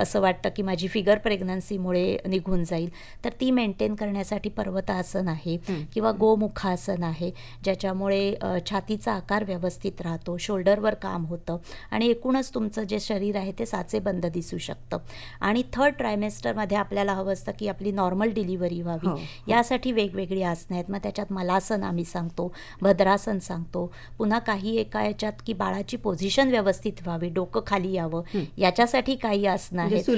असं वाटतं की माझी फिगर प्रेग्नन्सीमुळे निघून जाईल, तर ती मेंटेन करण्यासाठी पर्वतासन आहे किंवा गोमुखासन आहे, ज्याच्यामुळे छातीचा आकार व्यवस्थित राहतो, शोल्डरवर काम होतं आणि एकूणच तुमचं जे शरीर आहे ते साचेबंद दिसू शकतं. आणि थर्ड ट्रायमेस्टरमध्ये आपल्याला हवं असतं की आपली नॉर्मल डिलिव्हरी व्हावी, यासाठी वेगवेगळी आसनं आहेत. मग त्याच्यात मलासन आम्ही सांगतो, भद्रासन सांगतो, पुन्हा काही एका याच्यात की बाळाची पोझिशन व्यवस्थित व्हावी, डोकं खाली यावं, याच्यासाठी काही आसनं आहेत,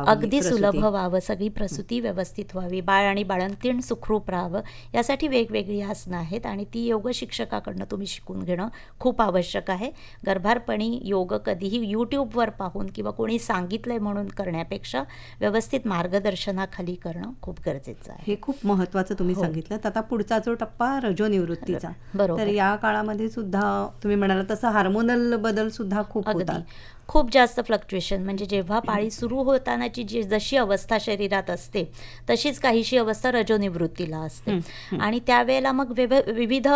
अगदी सुलभ व्हावं, सगळी प्रसूती व्यवस्थित व्हावी, बाळ आणि बाळंतीण सुखरूप राहावं, यासाठी वेगवेगळी आसनं आहेत. आणि ती योग शिक्षकाकडनं तुम्ही शिकून घेणं खूप आवश्यक आहे. गर्भारपणी योग कधीही यूट्यूबवर पाहून किंवा कोणी सांगितलंय म्हणून करण्यापेक्षा व्यवस्थित मार्गदर्शनाखाली करणं खूप गरजेचं आहे. हे खूप महत्त्वाचं तुम्ही सांगितलं. आता पुढचा जो टप्पा रजोनिवृत्तीचा, बरोबर. तर या काळामध्ये सुद्धा तुम्ही म्हणाला तसं हार्मोनल बदल सुद्धा खूप होतात, खूप जास्त फ्लक्च्युएशन. म्हणजे जेव्हा पाळी सुरू होतानाची जशी अवस्था शरीरात असते तशीच काहीशी अवस्था रजोनिवृत्तीला असते. आणि त्यावेळेला मग विविध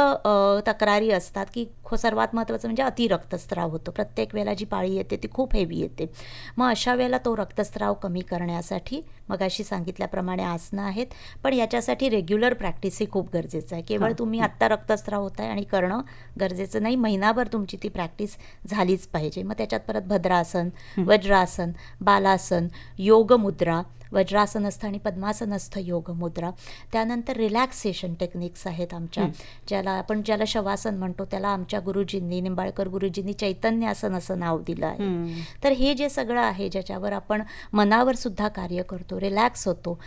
तक्रारी असतात की सर्वात महत्त्वाचं म्हणजे अतिरक्तस्राव होतो. प्रत्येक वेळेला जी पाळी येते ती खूप हेवी येते. मग अशा वेळेला तो रक्तस्राव कमी करण्यासाठी मगाशी सांगितल्याप्रमाणे आसनं आहेत, पण याच्यासाठी रेग्युलर प्रॅक्टिस ही खूप गरजेचं आहे. केवळ तुम्ही आत्ता रक्तस्राव होत आहे आणि करणं गरजेचं नाही, महिनाभर तुमची ती प्रॅक्टिस झालीच पाहिजे. मग त्याच्यात परत भद्रासन, वज्रासन, बालासन, योगमुद्रा, वज्रासन असतं आणि पद्मासन असतं योग मुद्रा. त्यानंतर रिलॅक्सेशन टेक्निक्स आहेत आमच्या, ज्याला शवासन म्हणतो, त्याला आमच्या गुरुजींनी, निंबाळकर गुरुजींनी चैतन्य आसन असं नाव दिलं आहे. तर हे जे सगळं आहे ज्याच्यावर आपण मनावर सुद्धा कार्य करतो, रिलॅक्स होतो,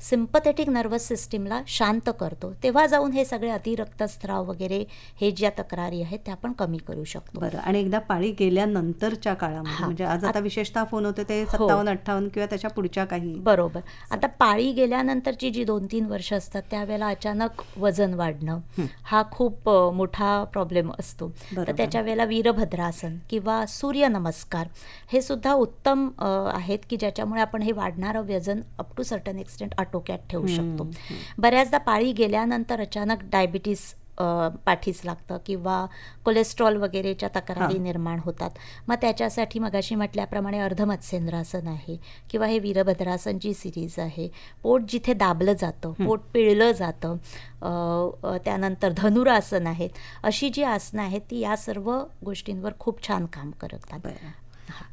सिम्पथेटिक नर्वस सिस्टीमला शांत करतो, तेव्हा जाऊन हे सगळे अतिरक्तस्राव वगैरे हे ज्या तक्रारी आहेत त्या आपण कमी करू शकतो. बरं, आणि एकदा पाळी गेल्यानंतरच्या काळामध्ये, म्हणजे आज आता विशेषतः फोन होते ते 57-58 किंवा त्याच्या पुढच्या काही. बरोबर. आता पाळी गेल्यानंतरची जी 2-3 वर्ष असतात त्यावेळेला अचानक वजन वाढणं हा खूप मोठा प्रॉब्लेम असतो. तर त्याच्या वेळेला वीरभद्रासन किंवा सूर्यनमस्कार हे सुद्धा उत्तम आहेत की ज्याच्यामुळे आपण हे वाढणारं वजन अप टू सर्टन एक्सटेंट आटोक्यात ठेवू शकतो. बऱ्याचदा पाळी गेल्यानंतर अचानक डायबिटीस पाठीस लागतं किंवा कोलेस्ट्रॉल वगैरेच्या तक्रारी निर्माण होतात. मग त्याच्यासाठी मगाशी म्हटल्याप्रमाणे अर्धमत्स्येंद्रासन आहे किंवा हे वीरभद्रासनची सिरीज आहे. पोट जिथे दाबलं जातं, पोट पिळलं जातं, त्यानंतर धनुरासन आहेत, अशी जी आसनं आहेत ती या सर्व गोष्टींवर खूप छान काम करतात.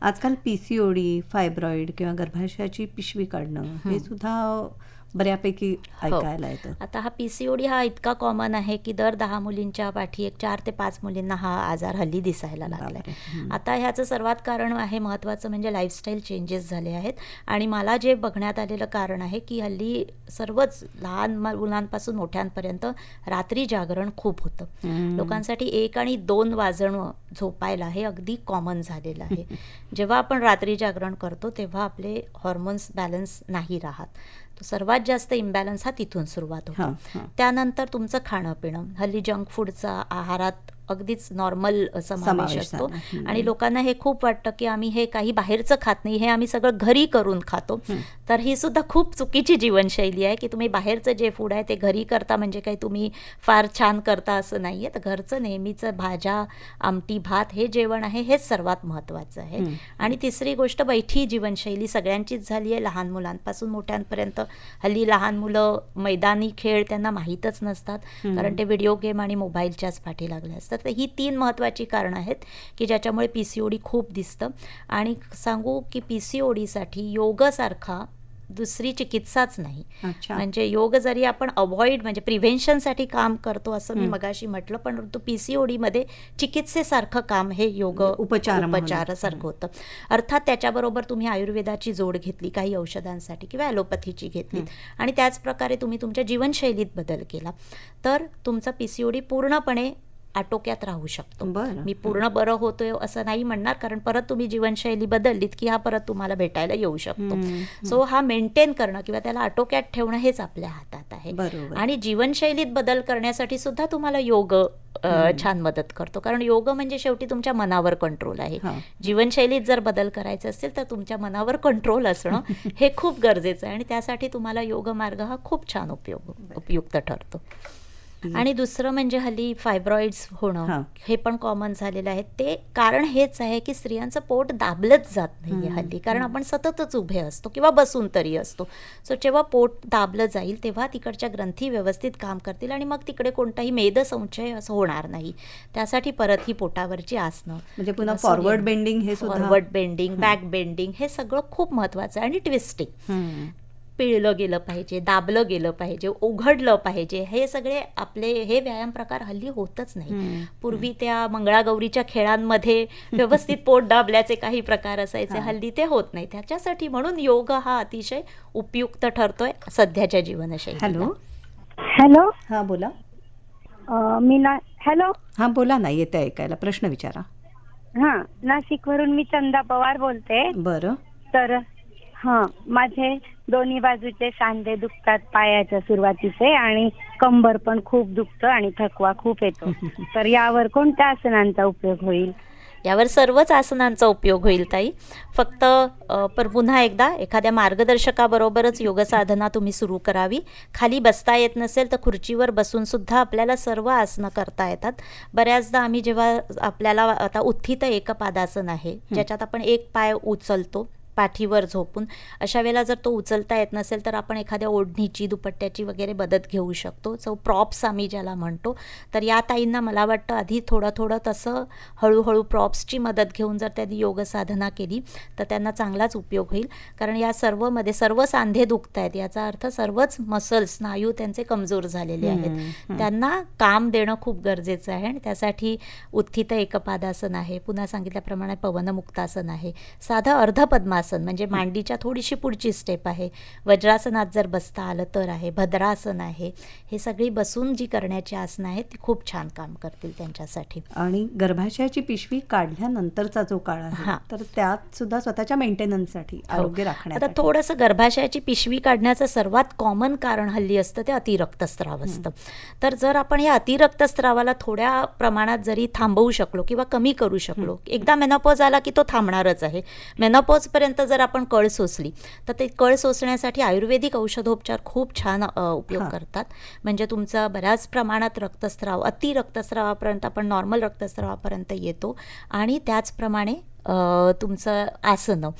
आजकाल PCOD, फायब्रॉइड किंवा गर्भाशयाची पिशवी काढणं हे सुद्धा बऱ्यापैकी ऐकायला येतं. आता हा PCOD हा इतका कॉमन आहे की दर 10 मुलींच्या पाठी 4 ते 5 मुलींना हा आजार हल्ली दिसायला लागलाय. आता ह्याचं सर्वात कारण आहे महत्त्वाचं म्हणजे लाईफस्टाईल चेंजेस झाले आहेत. आणि मला जे बघण्यात आलेलं कारण आहे की हल्ली सर्वच लहान मुलांपासून मोठ्यांपर्यंत रात्री जागरण खूप होतं. लोकांसाठी 1 आणि 2 वाजणं झोपायला हे अगदी कॉमन झालेलं आहे. जेव्हा आपण रात्री जागरण करतो तेव्हा आपले हॉर्मोन्स बॅलन्स नाही राहत. तो सर्वात जास्त इम्बॅलन्स हा तिथून सुरुवात होतो. त्यानंतर तुमचं खाणं पिणं, हल्ली जंक फूडचा आहारात अगदीच नॉर्मल समावेश असतो. आणि लोकांना हे खूप वाटतं की आम्ही हे काही बाहेरचं खात नाही, हे आम्ही सगळं घरी करून खातो. तर ही सुद्धा खूप चुकीची जीवनशैली आहे की तुम्ही बाहेरचं जे फूड आहे ते घरी करता म्हणजे काही तुम्ही फार छान करता असं नाही आहे. तर घरचं नेहमीचं भाज्या, आमटी, भात हे जेवण आहे हेच सर्वात महत्त्वाचं आहे. आणि तिसरी गोष्ट बैठी जीवनशैली सगळ्यांचीच झाली आहे, लहान मुलांपासून मोठ्यांपर्यंत. हल्ली लहान मुलं मैदानी खेळ त्यांना माहीतच नसतात कारण ते व्हिडिओ गेम आणि मोबाईलच्याच पाठी लागले असतात. तर ही 3 महत्त्वाची कारणं आहेत की ज्याच्यामुळे PCOD खूप दिसतं. आणि सांगू की PCODसाठी योगासारखा दुसरी चिकित्साच नाही. म्हणजे योग जरी आपण अवॉइड म्हणजे प्रिव्हेन्शनसाठी काम करतो असं मी मगाशी म्हटलं, पण PCODमध्ये चिकित्सेसारखं काम हे योग उपचारासारखं होतं. अर्थात त्याच्याबरोबर तुम्ही आयुर्वेदाची जोड घेतली काही औषधांसाठी किंवा ॲलोपॅथीची घेतली आणि त्याच प्रकारे तुम्ही तुमच्या जीवनशैलीत बदल केला तर तुमचा PCOD पूर्णपणे आटोक्यात राहू शकतो. मी पूर्ण बरं होतोय असं नाही म्हणणार कारण परत तुम्ही जीवनशैली बदललीत की हा परत तुम्हाला भेटायला येऊ शकतो. सो हा मेंटेन करणं किंवा त्याला आटोक्यात ठेवणं हेच आपल्या हातात आहे. आणि जीवनशैलीत बदल करण्यासाठी सुद्धा तुम्हाला योग छान मदत करतो कारण योग म्हणजे शेवटी तुमच्या मनावर कंट्रोल आहे. जीवनशैलीत जर बदल करायचे असतील तर तुमच्या मनावर कंट्रोल असणं हे खूप गरजेचं आहे आणि त्यासाठी तुम्हाला योग मार्ग हा खूप छान उपयुक्त ठरतो. आणि दुसरं म्हणजे हल्ली फायब्रॉइड्स होणं हे पण कॉमन झालेलं आहे. ते कारण हेच आहे की स्त्रियांचं पोट दाबलंच जात नाहीये हल्ली कारण आपण सततच उभे असतो किंवा बसून तरी असतो. सो जेव्हा पोट दाबलं जाईल तेव्हा तिकडच्या ग्रंथी व्यवस्थित काम करतील आणि मग तिकडे कोणताही मेदसंचय असं होणार नाही. त्यासाठी परत ही पोटावरची आसनं म्हणजे पुन्हा फॉरवर्ड बेंडिंग, हे फॉरवर्ड बेंडिंग, बॅक बेंडिंग हे सगळं खूप महत्त्वाचं आहे. आणि ट्विस्टिंग पिळलं गेलं पाहिजे, दाबलं गेलं पाहिजे, उघडलं पाहिजे, हे सगळे आपले हे व्यायाम प्रकार हल्ली होतच नाही. पूर्वी त्या मंगळागौरीच्या खेळांमध्ये व्यवस्थित पोट दाबल्याचे काही प्रकार असायचे, हल्ली ते होत नाही. त्याच्यासाठी म्हणून योग हा अतिशय उपयुक्त ठरतोय सध्याच्या जीवनशैलीला. हॅलो, हा बोला. हॅलो, हा बोला ना, येते ऐकायला, प्रश्न विचारा. नाशिकवरून मी चंदा पवार बोलते. बरं. तर माझे दोन्ही बाजूचे सांधे दुखतात पायाच्या सुरुवातीचे आणि कंबर पण खूप दुखतं आणि थकवा खूप येतो. तर यावर कोणत्या आसनांचा उपयोग होईल? यावर सर्वच आसनांचा उपयोग होईल ताई. फक्त पुन्हा एकदा एखाद्या मार्गदर्शकाबरोबरच योगसाधना तुम्ही सुरू करावी. खाली बसता येत नसेल तर खुर्चीवर बसून सुद्धा आपल्याला सर्व आसनं करता येतात. बऱ्याचदा आम्ही जेव्हा आपल्याला आता उत्थित एकपादासन आहे ज्याच्यात आपण एक पाय उचलतो, पाठीवर झोपून. अशा वेळेला जर तो उचलता येत नसेल तर आपण एखाद्या ओढणीची, दुपट्ट्याची वगैरे मदत घेऊ शकतो. सो प्रॉप्स आम्ही ज्याला म्हणतो. तर या ताईंना मला वाटतं आधी थोडं तसं हळूहळू प्रॉप्सची मदत घेऊन जर त्यांनी योग साधना केली तर त्यांना चांगलाच उपयोग होईल. कारण या सर्वमध्ये सर्व सांधे दुखत आहेत, याचा अर्थ सर्वच मसल्स, स्नायू त्यांचे कमजोर झालेले आहेत. त्यांना काम देणं खूप गरजेचं आहे आणि त्यासाठी उत्थित एकपादासन आहे, पुन्हा सांगितल्याप्रमाणे पवनमुक्तासन आहे, साधं अर्ध पद्मासन म्हणजे मांडीच्या थोडीशी पुढची स्टेप आहे, वज्रासनात जर बसता आलं तर आहे, भद्रासन आहे. हे सगळी बसून जी करण्याची आसनं आहेत ती खूप छान काम करतील त्यांच्यासाठी. आणि गर्भाशयाची पिशवी काढल्यानंतरचा जो काळ आहे तर त्यात सुद्धा स्वतःच्या मेंटेनन्ससाठी, आरोग्य आता राखण्यासाठी थोडंसं गर्भाशयाची पिशवी काढण्याचं सर्वात कॉमन कारण हल्ली असतं ते अतिरक्तस्राव असतं. तर जर आपण या अतिरक्तस्रावाला थोड्या प्रमाणात जरी थांबवू शकलो किंवा कमी करू शकलो, एकदा मेनोपॉज आला की तो थांबणारच आहे. मेनोपॉजपर्यंत जर आपण कळ सोसली तर ते कळ सोसण्यासाठी आयुर्वेदिक औषधोपचार खूप छान उपयोग करतात. म्हणजे तुमचा बऱ्याच प्रमाणात रक्तस्राव, अतिरक्तस्रावापर्यंत आपण नॉर्मल रक्तस्रावापर्यंत येतो. आणि त्याचप्रमाणे तुमचं आसनं,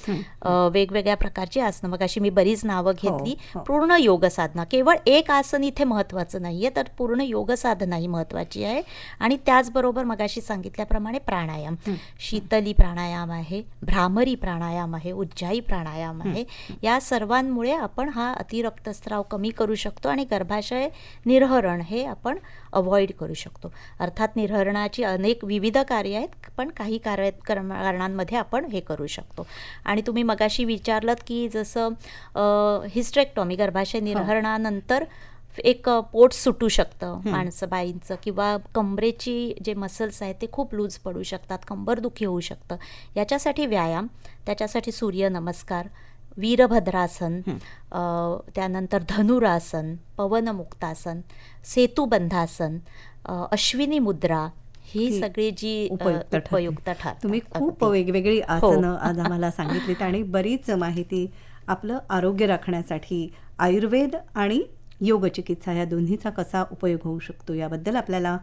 वेगवेगळ्या प्रकारची आसनं, मग अशी मी बरीच नावं घेतली. पूर्ण योग साधना, केवळ एक आसन इथे महत्त्वाचं नाही आहे, तर पूर्ण योग साधना ही महत्त्वाची आहे. आणि त्याचबरोबर मगाशी सांगितल्याप्रमाणे प्राणायाम, शीतली प्राणायाम आहे, भ्रामरी प्राणायाम आहे, उज्जाई प्राणायाम आहे. या सर्वांमुळे आपण हा अतिरक्तस्राव कमी करू शकतो आणि गर्भाशय निर्हरण हे आपण अवॉइड करू शकतो. अर्थात निर्हरणाची अनेक विविध कार्य आहेत, पण काही कारणांमध्ये आपण हे करू शकतो. आणि तुम्ही मगाशी विचारलं की जसं हिस्टेक्टॉमी, गर्भाशय निर्हरणानंतर एक पोट सुटू शकतं बाईंचं, किंवा कमरेची जे मसल्स आहेत ते खूप लूज पडू शकतात, कंबरदुखी होऊ शकतं. याच्यासाठी व्यायाम, त्याच्यासाठी सूर्यनमस्कार, वीरभद्रासन, त्यानंतर धनुरासन, पवनमुक्तासन, सेतुबंधासन, अश्विनी मुद्रा, ही सगळी जी उपयुक्त ठरतात. तुम्ही खूप वेगवेगळी आसनं आज आम्हाला सांगितलीत आणि बरीच माहिती आपलं आरोग्य राखण्यासाठी आयुर्वेद आणि योग चिकित्सा या दोन्हीचा कसा उपयोग होऊ शकतो याबद्दल आपल्याला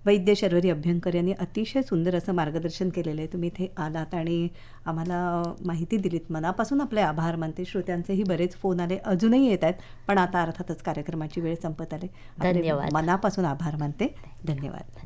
वैद्य शर्वरी अभ्यंकर यांनी अतिशय सुंदर असं मार्गदर्शन केलेलं आहे. तुम्ही इथे आलात आणि आम्हाला माहिती दिलीत. मनापासून आपले आभार मानते. श्रोत्यांचेही बरेच फोन आले, अजूनही येत आहेत, पण आता अर्थातच कार्यक्रमाची वेळ संपत आली. धन्यवाद. मनापासून आभार मानते. धन्यवाद.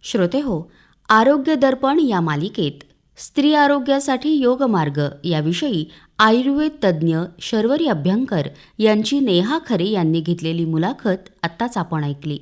श्रोते हो, आरोग्य दर्पण या मालिकेत स्त्री आरोग्यासाठी योगमार्ग याविषयी आयुर्वेद तज्ज्ञ शर्वरी अभ्यंकर यांची नेहा खरे यांनी घेतलेली मुलाखत आत्ताच आपण ऐकली.